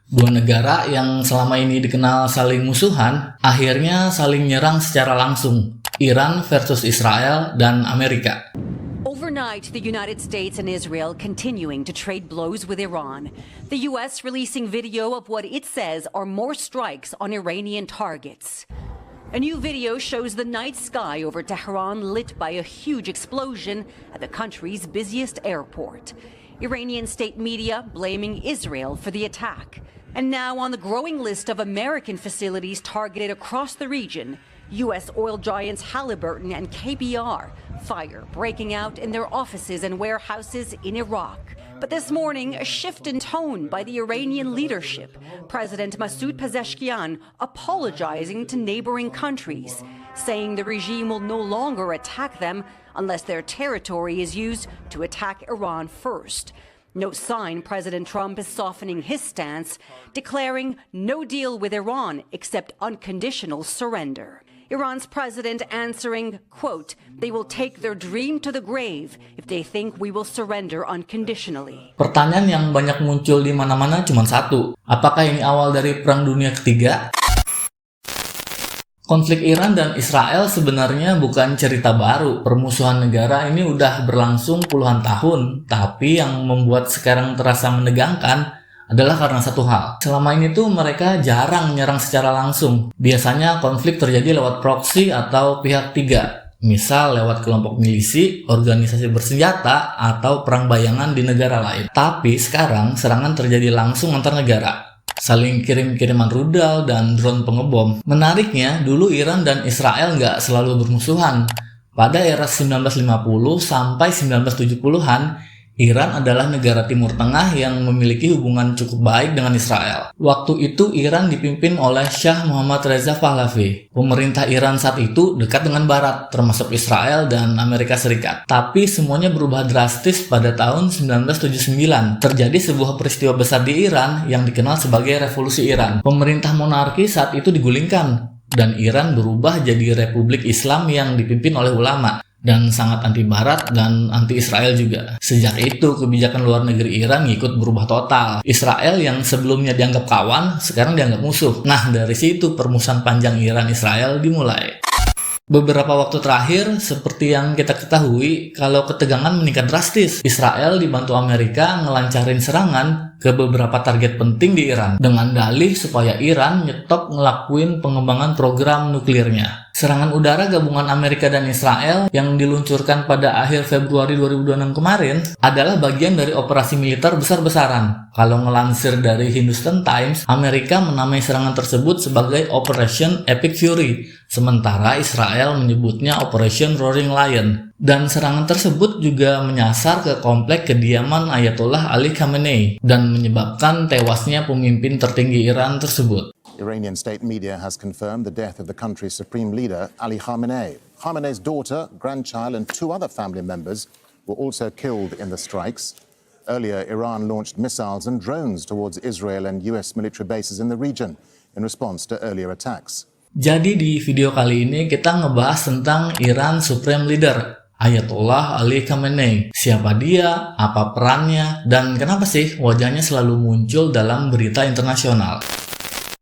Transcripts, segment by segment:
Dua negara yang selama ini dikenal saling musuhan, akhirnya saling nyerang secara langsung. Iran versus Israel dan Amerika. Overnight, the United States and Israel continuing to trade blows with Iran. The U.S. releasing video of what it says are more strikes on Iranian targets. A new video shows the night sky over Tehran lit by a huge explosion at the country's busiest airport. Iranian state media blaming Israel for the attack. And now on the growing list of American facilities targeted across the region, U.S. oil giants Halliburton and KBR, fire breaking out in their offices and warehouses in Iraq. But this morning, a shift in tone by the Iranian leadership. President Masoud Pezeshkian apologizing to neighboring countries, saying the regime will no longer attack them unless their territory is used to attack Iran first. No sign President Trump is softening his stance, declaring no deal with Iran except unconditional surrender. Iran's president answering, quote, "They will take their dream to the grave if they think we will surrender unconditionally." Pertanyaan yang banyak muncul di mana-mana cuma satu. Apakah ini awal dari Perang Dunia Ketiga? Konflik Iran dan Israel sebenarnya bukan cerita baru. Permusuhan negara ini udah berlangsung puluhan tahun, tapi yang membuat sekarang terasa menegangkan adalah karena satu hal. Selama ini tuh mereka jarang menyerang secara langsung. Biasanya konflik terjadi lewat proksi atau pihak tiga. Misal lewat kelompok milisi, organisasi bersenjata, atau perang bayangan di negara lain. Tapi sekarang serangan terjadi langsung antar negara. Saling kirim-kiriman rudal dan drone pengebom. Menariknya, dulu Iran dan Israel nggak selalu bermusuhan. Pada era 1950 sampai 1970-an, Iran adalah negara Timur Tengah yang memiliki hubungan cukup baik dengan Israel. Waktu itu Iran dipimpin oleh Shah Muhammad Reza Pahlavi. Pemerintah Iran saat itu dekat dengan Barat, termasuk Israel dan Amerika Serikat. Tapi semuanya berubah drastis pada tahun 1979. Terjadi sebuah peristiwa besar di Iran yang dikenal sebagai Revolusi Iran. Pemerintah monarki saat itu digulingkan, dan Iran berubah jadi Republik Islam yang dipimpin oleh ulama. Dan sangat anti-Barat dan anti-Israel juga. Sejak itu, kebijakan luar negeri Iran ngikut berubah total. Israel yang sebelumnya dianggap kawan, sekarang dianggap musuh. Nah, dari situ permusuhan panjang Iran-Israel dimulai. Beberapa waktu terakhir, seperti yang kita ketahui, kalau ketegangan meningkat drastis. Israel dibantu Amerika ngelancarin serangan ke beberapa target penting di Iran, dengan dalih supaya Iran nyetop ngelakuin pengembangan program nuklirnya. Serangan udara gabungan Amerika dan Israel yang diluncurkan pada akhir Februari 2026 kemarin adalah bagian dari operasi militer besar-besaran. Kalau ngelansir dari Hindustan Times, Amerika menamai serangan tersebut sebagai Operation Epic Fury, sementara Israel menyebutnya Operation Roaring Lion. Dan serangan tersebut juga menyasar ke komplek kediaman Ayatollah Ali Khamenei dan menyebabkan tewasnya pemimpin tertinggi Iran tersebut. Iranian state media has confirmed the death of the country's supreme leader, Ali Khamenei. Khamenei's daughter, grandchild, and 2 other family members were also killed in the strikes. Earlier, Iran launched missiles and drones towards Israel and US military bases in the region in response to earlier attacks. Jadi di video kali ini kita ngebahas tentang Iran Supreme Leader, Ayatollah Ali Khamenei. Siapa dia, apa perannya, dan kenapa sih wajahnya selalu muncul dalam berita internasional.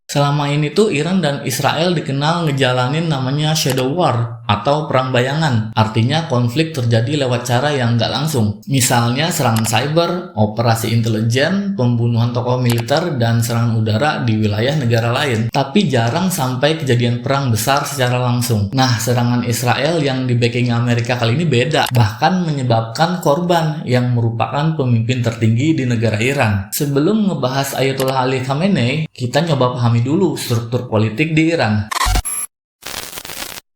Selama ini tuh Iran dan Israel dikenal ngejalanin namanya shadow war atau perang bayangan. Artinya konflik terjadi lewat cara yang nggak langsung. Misalnya serangan cyber, operasi intelijen, pembunuhan tokoh militer, dan serangan udara di wilayah negara lain. Tapi jarang sampai kejadian perang besar secara langsung. Nah, serangan Israel yang di backing Amerika kali ini beda. Bahkan menyebabkan korban yang merupakan pemimpin tertinggi di negara Iran. Sebelum ngebahas Ayatollah Ali Khamenei, kita nyoba pahami dulu struktur politik di Iran.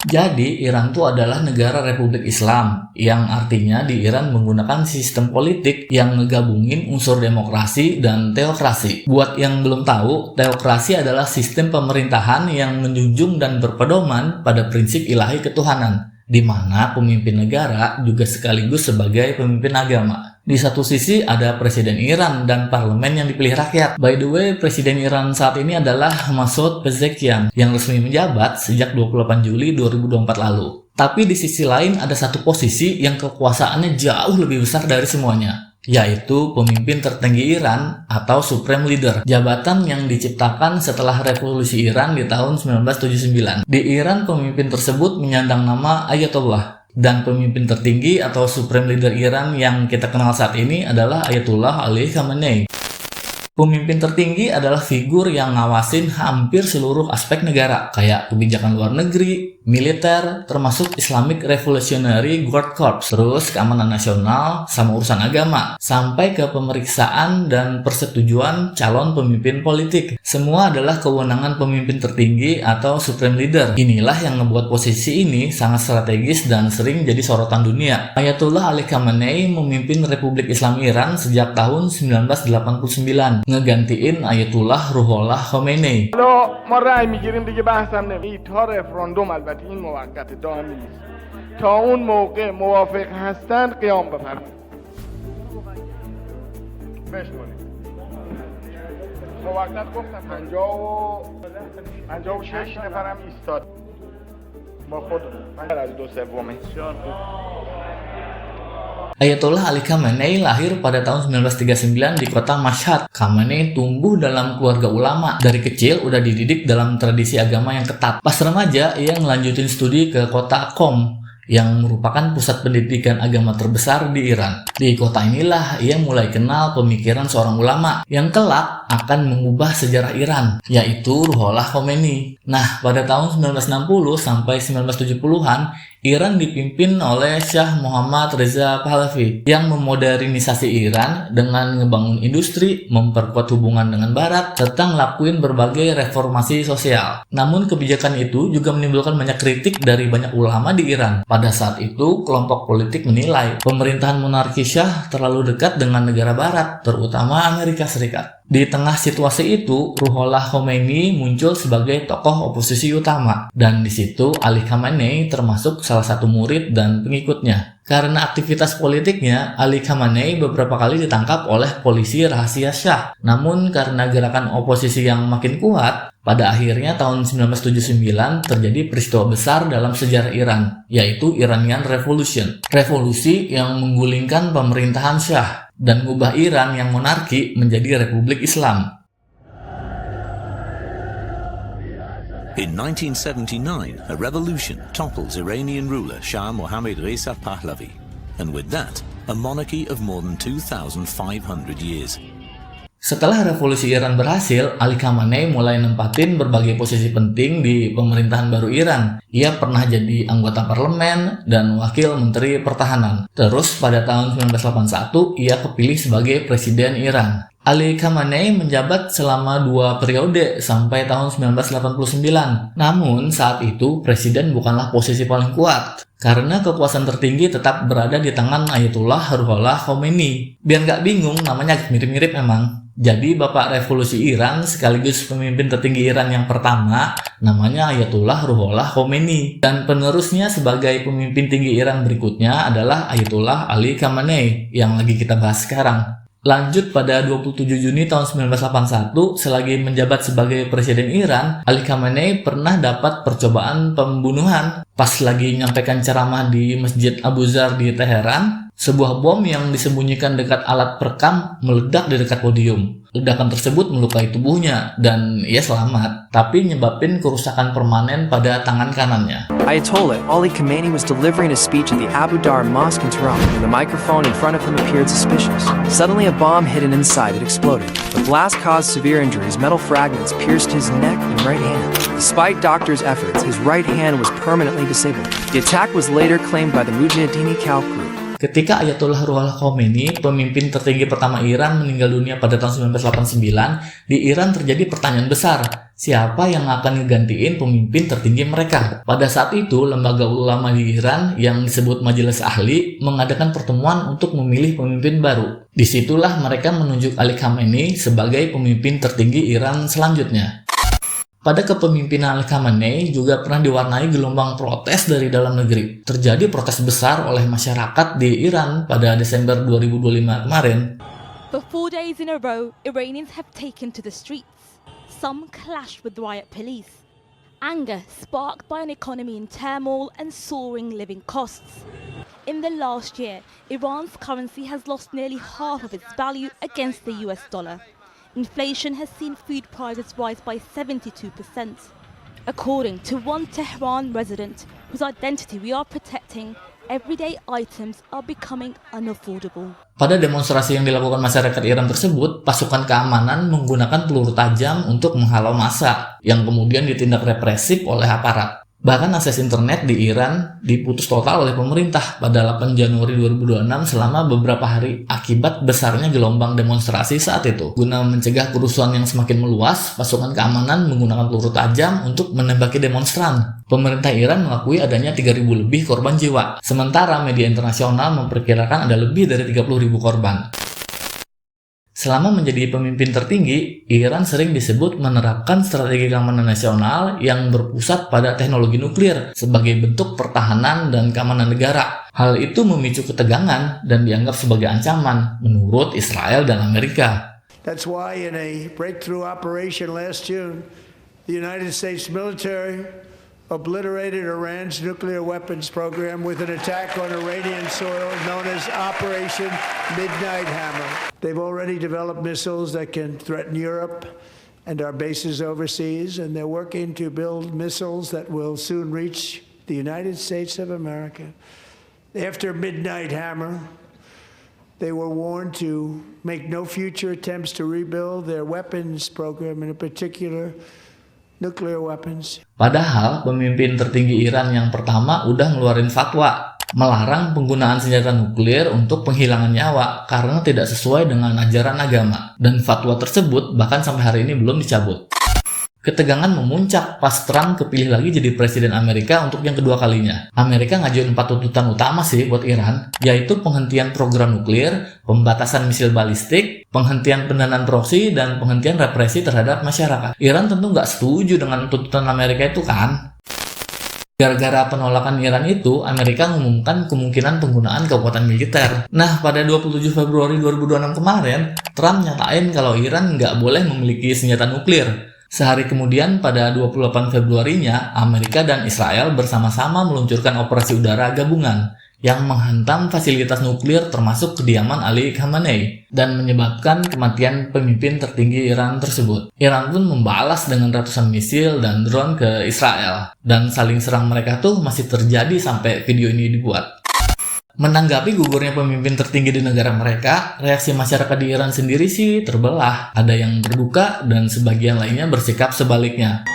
Jadi, Iran itu adalah negara Republik Islam, yang artinya di Iran menggunakan sistem politik yang ngegabungin unsur demokrasi dan teokrasi. Buat yang belum tahu, teokrasi adalah sistem pemerintahan yang menjunjung dan berpedoman pada prinsip ilahi ketuhanan, di mana pemimpin negara juga sekaligus sebagai pemimpin agama. Di satu sisi ada Presiden Iran dan parlemen yang dipilih rakyat. By the way, Presiden Iran saat ini adalah Masoud Pezeshkian yang resmi menjabat sejak 28 Juli 2024 lalu. Tapi di sisi lain ada satu posisi yang kekuasaannya jauh lebih besar dari semuanya. yaitu pemimpin tertinggi Iran atau Supreme Leader, jabatan yang diciptakan setelah revolusi Iran di tahun 1979. Di Iran, pemimpin tersebut menyandang nama Ayatollah, dan pemimpin tertinggi atau Supreme Leader Iran yang kita kenal saat ini adalah Ayatollah Ali Khamenei. Pemimpin tertinggi adalah figur yang ngawasin hampir seluruh aspek negara, kayak kebijakan luar negeri, militer, termasuk Islamic Revolutionary Guard Corps, terus keamanan nasional, sama urusan agama, sampai ke pemeriksaan dan persetujuan calon pemimpin politik. Semua adalah kewenangan pemimpin tertinggi atau Supreme Leader. Inilah yang ngebuat posisi ini sangat strategis dan sering jadi sorotan dunia. Ayatollah Ali Khamenei memimpin Republik Islam Iran sejak tahun 1989. ngegantiin Ayatollah Ruhollah Khomeini. حالا ما رأی میگیریم دیگه بحثم نمیشه. تا رفراندوم البته این موقت دائمی نیست. تا اون موقع موافق هستند قیام بفرمایید. بشکنید. موقت گفتم 56 نفرم ایستاد. با خود من از 2/3. Ayatollah Ali Khamenei lahir pada tahun 1939 di kota Mashhad. Khamenei tumbuh dalam keluarga ulama. Dari kecil udah dididik dalam tradisi agama yang ketat. Pas remaja, ia ngelanjutin studi ke kota Qom, yang merupakan pusat pendidikan agama terbesar di Iran. Di kota inilah ia mulai kenal pemikiran seorang ulama yang kelak akan mengubah sejarah Iran, yaitu Ruhollah Khomeini. Nah, pada tahun 1960 sampai 1970-an, Iran dipimpin oleh Shah Muhammad Reza Pahlavi yang memodernisasi Iran dengan ngebangun industri, memperkuat hubungan dengan Barat, serta ngelakuin berbagai reformasi sosial. Namun kebijakan itu juga menimbulkan banyak kritik dari banyak ulama di Iran. Pada saat itu, kelompok politik menilai pemerintahan monarki Shah terlalu dekat dengan negara Barat, terutama Amerika Serikat. Di tengah situasi itu, Ruhollah Khomeini muncul sebagai tokoh oposisi utama, dan di situ Ali Khamenei termasuk salah satu murid dan pengikutnya. Karena aktivitas politiknya, Ali Khamenei beberapa kali ditangkap oleh polisi rahasia Shah. Namun karena gerakan oposisi yang makin kuat, pada akhirnya tahun 1979 terjadi peristiwa besar dalam sejarah Iran, yaitu Iranian Revolution. Revolusi yang menggulingkan pemerintahan Shah dan mengubah Iran yang monarki menjadi Republik Islam. In 1979, a revolution topples Iranian ruler Shah Mohammad Reza Pahlavi, and with that, a monarchy of more than 2,500 years. Setelah revolusi Iran berhasil, Ali Khamenei mulai nempatin berbagai posisi penting di pemerintahan baru Iran. Ia pernah jadi anggota parlemen dan wakil menteri pertahanan. Terus pada tahun 1981, ia kepilih sebagai presiden Iran. Ali Khamenei menjabat selama 2 periode sampai tahun 1989. Namun saat itu presiden bukanlah posisi paling kuat, karena kekuasaan tertinggi tetap berada di tangan Ayatollah Ruhollah Khomeini. Biar nggak bingung, namanya mirip-mirip emang. Jadi Bapak Revolusi Iran sekaligus pemimpin tertinggi Iran yang pertama namanya Ayatollah Ruhollah Khomeini. Dan penerusnya sebagai pemimpin tinggi Iran berikutnya adalah Ayatollah Ali Khamenei yang lagi kita bahas sekarang. Lanjut pada 27 Juni tahun 1981, selagi menjabat sebagai presiden Iran, Ali Khamenei pernah dapat percobaan pembunuhan. Pas lagi menyampaikan ceramah di Masjid Abu Zar di Teheran, sebuah bom yang disembunyikan dekat alat perekam meledak di dekat podium. Ledakan tersebut melukai tubuhnya dan ia selamat, tapi nyebabin kerusakan permanen pada tangan kanannya. Ayatollah Ali Khamenei was delivering a speech at the Abu Dar Mosque in Tehran when the microphone in front of him appeared suspicious. Suddenly a bomb hidden inside it exploded. The blast caused severe injuries. Metal fragments pierced his neck and right hand. Despite doctors' efforts, his right hand was permanently disabled. The attack was later claimed by the Mujahideen Khalq Group. Ketika Ayatollah Ruhollah Khomeini, pemimpin tertinggi pertama Iran, meninggal dunia pada tahun 1989, di Iran terjadi pertanyaan besar, siapa yang akan ngegantiin pemimpin tertinggi mereka? Pada saat itu, lembaga ulama di Iran yang disebut Majelis Ahli mengadakan pertemuan untuk memilih pemimpin baru. Disitulah mereka menunjuk Ali Khamenei sebagai pemimpin tertinggi Iran selanjutnya. Pada kepemimpinan Ali Khamenei juga pernah diwarnai gelombang protes dari dalam negeri. Terjadi protes besar oleh masyarakat di Iran pada Desember 2025 kemarin. For 4 days in a row, Iranians have taken to the streets. Some clashed with riot police. Anger sparked by an economy in turmoil and soaring living costs. In the last year, Iran's currency has lost nearly half of its value against the US dollar. Inflation has seen food prices rise by 72%. According to one Tehran resident whose identity we are protecting, everyday items are becoming unaffordable. Pada demonstrasi yang dilakukan masyarakat Iran tersebut, pasukan keamanan menggunakan peluru tajam untuk menghalau massa, yang kemudian ditindak represif oleh aparat. Bahkan akses internet di Iran diputus total oleh pemerintah pada 8 Januari 2026 selama beberapa hari akibat besarnya gelombang demonstrasi saat itu. Guna mencegah kerusuhan yang semakin meluas, pasukan keamanan menggunakan peluru tajam untuk menembaki demonstran. Pemerintah Iran mengakui adanya 3.000 lebih korban jiwa, sementara media internasional memperkirakan ada lebih dari 30.000 korban. Selama menjadi pemimpin tertinggi, Iran sering disebut menerapkan strategi keamanan nasional yang berpusat pada teknologi nuklir sebagai bentuk pertahanan dan keamanan negara. Hal itu memicu ketegangan dan dianggap sebagai ancaman menurut Israel dan Amerika. That's why in a breakthrough operation last June, the United States military obliterated Iran's nuclear weapons program with an attack on Iranian soil known as Operation Midnight Hammer. They've already developed missiles that can threaten Europe and our bases overseas, and they're working to build missiles that will soon reach the United States of America. After Midnight Hammer, they were warned to make no future attempts to rebuild their weapons program, and in particular, nuclear weapons. Padahal pemimpin tertinggi Iran yang pertama udah ngeluarin fatwa melarang penggunaan senjata nuklir untuk penghilangan nyawa karena tidak sesuai dengan ajaran agama, dan fatwa tersebut bahkan sampai hari ini belum dicabut. Ketegangan memuncak pas Trump kepilih lagi jadi presiden Amerika untuk yang kedua kalinya. Amerika ngajuin 4 tuntutan utama sih buat Iran, yaitu penghentian program nuklir, pembatasan misil balistik, penghentian pendanaan proksi, dan penghentian represi terhadap masyarakat. Iran tentu nggak setuju dengan tuntutan Amerika itu kan. Gara-gara penolakan Iran itu, Amerika mengumumkan kemungkinan penggunaan kekuatan militer. Nah, pada 27 Februari 2026 kemarin, Trump nyatain kalau Iran nggak boleh memiliki senjata nuklir. Sehari kemudian, pada 28 Februarinya, Amerika dan Israel bersama-sama meluncurkan operasi udara gabungan yang menghantam fasilitas nuklir termasuk kediaman Ali Khamenei dan menyebabkan kematian pemimpin tertinggi Iran tersebut. Iran pun membalas dengan ratusan misil dan drone ke Israel, dan saling serang mereka tuh masih terjadi sampai video ini dibuat. Menanggapi gugurnya pemimpin tertinggi di negara mereka, reaksi masyarakat di Iran sendiri sih terbelah. Ada yang berduka dan sebagian lainnya bersikap sebaliknya.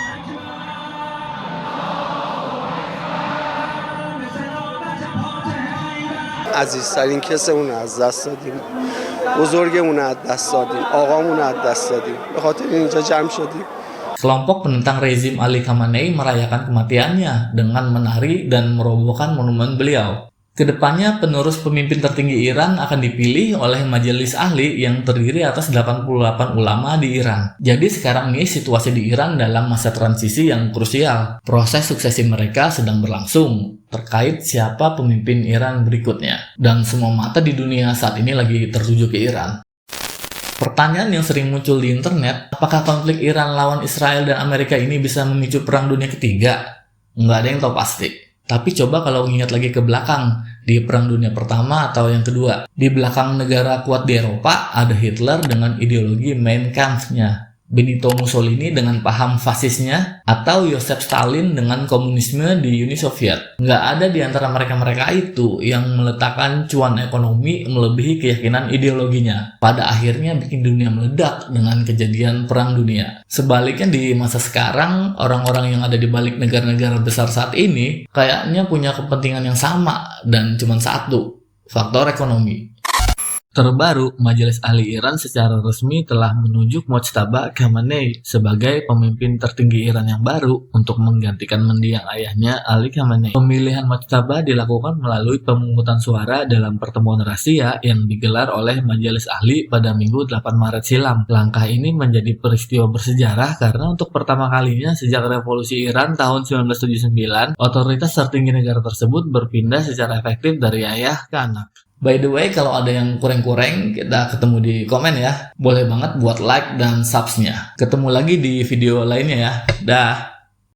عزیزترین کسمون از دست دادیم بزرگمون از دست دادیم آقامون از دست دادیم به خاطر اینجا جمع شدیم. Kelompok penentang rezim Ali Khamenei merayakan kematiannya dengan menari dan merobohkan monumen beliau. Kedepannya, penerus pemimpin tertinggi Iran akan dipilih oleh majelis ahli yang terdiri atas 88 ulama di Iran. Jadi sekarang nih situasi di Iran dalam masa transisi yang krusial. Proses suksesi mereka sedang berlangsung terkait siapa pemimpin Iran berikutnya. Dan semua mata di dunia saat ini lagi tertuju ke Iran. Pertanyaan yang sering muncul di internet, apakah konflik Iran lawan Israel dan Amerika ini bisa memicu perang dunia ketiga? Nggak ada yang tahu pasti. Tapi coba kalau ingat lagi ke belakang, di Perang Dunia Pertama atau yang kedua. Di belakang negara kuat di Eropa, ada Hitler dengan ideologi Mein Kampf-nya, Benito Mussolini dengan paham fasisnya, atau Joseph Stalin dengan komunisme di Uni Soviet. Nggak ada di antara mereka-mereka itu yang meletakkan cuan ekonomi melebihi keyakinan ideologinya. Pada akhirnya bikin dunia meledak dengan kejadian Perang Dunia. Sebaliknya di masa sekarang, orang-orang yang ada di balik negara-negara besar saat ini kayaknya punya kepentingan yang sama dan cuma satu, faktor ekonomi. Terbaru, Majelis Ahli Iran secara resmi telah menunjuk Mojtaba Khamenei sebagai pemimpin tertinggi Iran yang baru untuk menggantikan mendiang ayahnya Ali Khamenei. Pemilihan Mojtaba dilakukan melalui pemungutan suara dalam pertemuan rahasia yang digelar oleh Majelis Ahli pada Minggu 8 Maret silam. Langkah ini menjadi peristiwa bersejarah karena untuk pertama kalinya sejak revolusi Iran tahun 1979, otoritas tertinggi negara tersebut berpindah secara efektif dari ayah ke anak. By the way, kalau ada yang kurang-kurang, kita ketemu di komen ya. Boleh banget buat like dan subs-nya. Ketemu lagi di video lainnya ya. Dah.